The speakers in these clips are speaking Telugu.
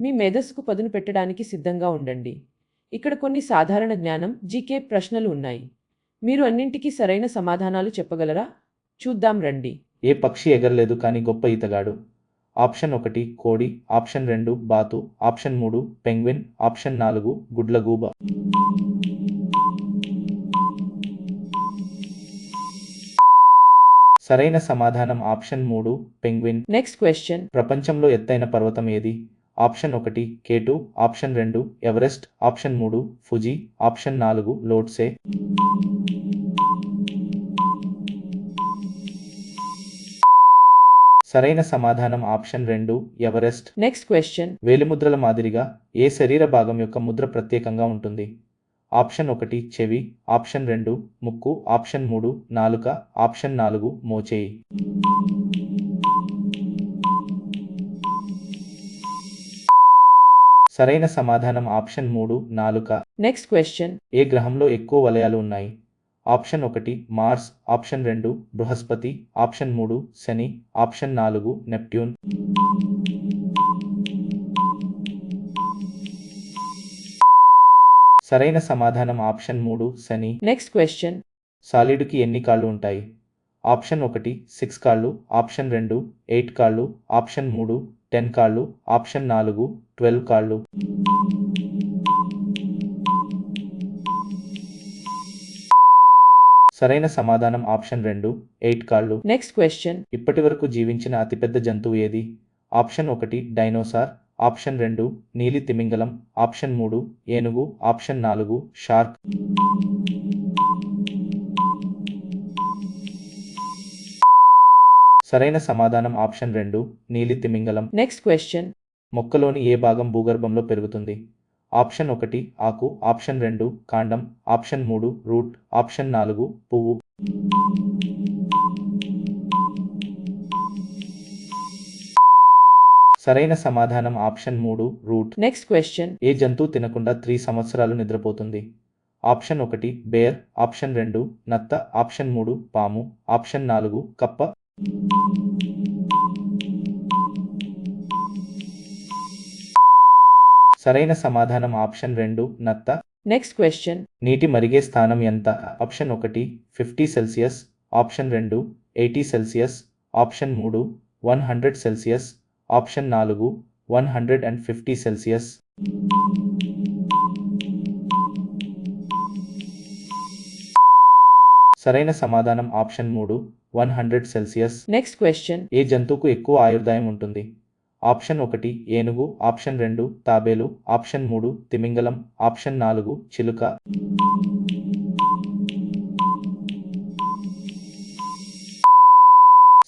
మీ మేధస్సుకు పదును పెట్టడానికి సిద్ధంగా ఉండండి. ఇక్కడ కొన్ని సాధారణ జ్ఞానం జీకే ప్రశ్నలు ఉన్నాయి. మీరు అన్నింటికీ సరైన సమాధానాలు చెప్పగలరా? చూద్దాం రండి. ఏ పక్షి ఎగరలేదు కానీ గొప్ప ఈతగాడు? ఆప్షన్ 1 కోడి, ఆప్షన్ 2 బాతు, ఆప్షన్ 3 పెంగ్విన్, ఆప్షన్ 4 గుడ్లగూబ. సరైన సమాధానం ఆప్షన్ 3 పెంగ్విన్. Next question. ప్రపంచంలో ఎత్తైన పర్వతం ఏది? Option 1 K2, option 2 Everest, option 3 Fuji, option 4 Lhotse. సరైన సమాధానం ఆప్షన్ 2 ఎవరెస్ట్. Next question. వేలిముద్రల మాదిరిగా ఏ శరీర భాగం యొక్క ముద్ర ప్రత్యేకంగా ఉంటుంది? ఆప్షన్ 1 చెవి, ఆప్షన్ 2 ముక్కు, ఆప్షన్ 3 నాలుక, ఆప్షన్ 4 మోచేయి. సరైన సమాధానం ఆప్షన్ 3 నాలుక. Next question. ఏ గ్రహంలో ఎక్కువ వలయాలు ఉన్నాయి? ఆప్షన్ 1 మార్స్, ఆప్షన్ 2 బృహస్పతి, ఆప్షన్ 3 శని, ఆప్షన్ 4 నెప్ట్యూన్. సరైన సమాధానం ఆప్షన్ 3 శని. Next question. సాలీడుకి ఎన్ని కాళ్ళు ఉంటాయి? ఆప్షన్ 1 6 కాళ్ళు, ఆప్షన్ 2 8 కాళ్ళు, ఆప్షన్ 3 10 కాళ్ళు, ఆప్షన్ 4 12 కాళ్ళు. సరైన సమాధానం ఆప్షన్ 2 8 కాళ్ళు. Next question. ఇప్పటివరకు జీవించిన అతిపెద్ద జంతువు ఏది? ఆప్షన్ 1 డైనోసార్, ఆప్షన్ 2 నీలి తిమింగలం, ఆప్షన్ 3 ఏనుగు, ఆప్షన్ 4 షార్క్. సరైన సమాధానం ఆప్షన్ 2 నీలి తిమింగలం. Next question. మొక్కలోని ఏ భాగం భూగర్భంలో పెరుగుతుంది? ఆప్షన్ 1 ఆకు, ఆప్షన్ 2 కాండం, ఆప్షన్ 3 రూట్, ఆప్షన్ 4 పువ్వు. సరైన సమాధానం ఆప్షన్ 3 రూట్. Next question. ఏ జంతువు తినకుండా 3 సంవత్సరాలు నిద్రపోతుంది? ఆప్షన్ 1 బేర్, ఆప్షన్ 2 నత్త, ఆప్షన్ 3 పాము, ఆప్షన్ 4 కప్ప. సరైన సమాధానం ఆప్షన్ 2 నత్త. Next question. నీటి మరిగే స్థానం ఎంత? Option 1 50 Celsius, option 2 80 Celsius, option 3 100 Celsius, option 4 150 Celsius. సరైన సమాధానం ఆప్షన్ 3 100 సెల్సియస్. Next question. ఏ జంతువుకు ఎక్కువ ఆయుర్దాయం ఉంటుంది? ఆప్షన్ 1 ఏనుగు, ఆప్షన్ 2 తాబేలు, ఆప్షన్ 3 తిమింగలం, ఆప్షన్ 4 చిలుక.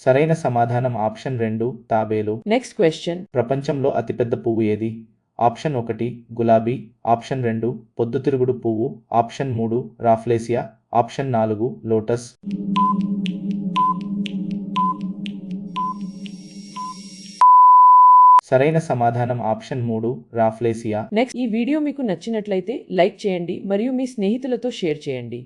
సరైన సమాధానం ఆప్షన్ 2 తాబేలు. Next question. ప్రపంచంలో అతిపెద్ద పువ్వు ఏది? ఆప్షన్ 1 గులాబీ, ఆప్షన్ 2 పొద్దుతిరుగుడు పువ్వు, ఆప్షన్ 3 రాఫ్లేసియా, ఆప్షన్ 4 లోటస్. సరైన సమాధానం ఆప్షన్ 3 రాఫ్లేసియా. నెక్స్ట్. ఈ వీడియో మీకు నచ్చినట్లయితే లైక్ చేయండి మరియు మీ స్నేహితులతో షేర్ చేయండి.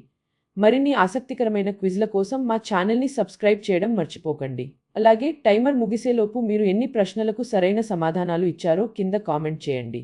మరిన్ని ఆసక్తికరమైన క్విజ్ల కోసం మా ఛానల్ని సబ్స్క్రైబ్ చేయడం మర్చిపోకండి. అలాగే టైమర్ ముగిసేలోపు మీరు ఎన్ని ప్రశ్నలకు సరైన సమాధానాలు ఇచ్చారో కింద కామెంట్ చేయండి.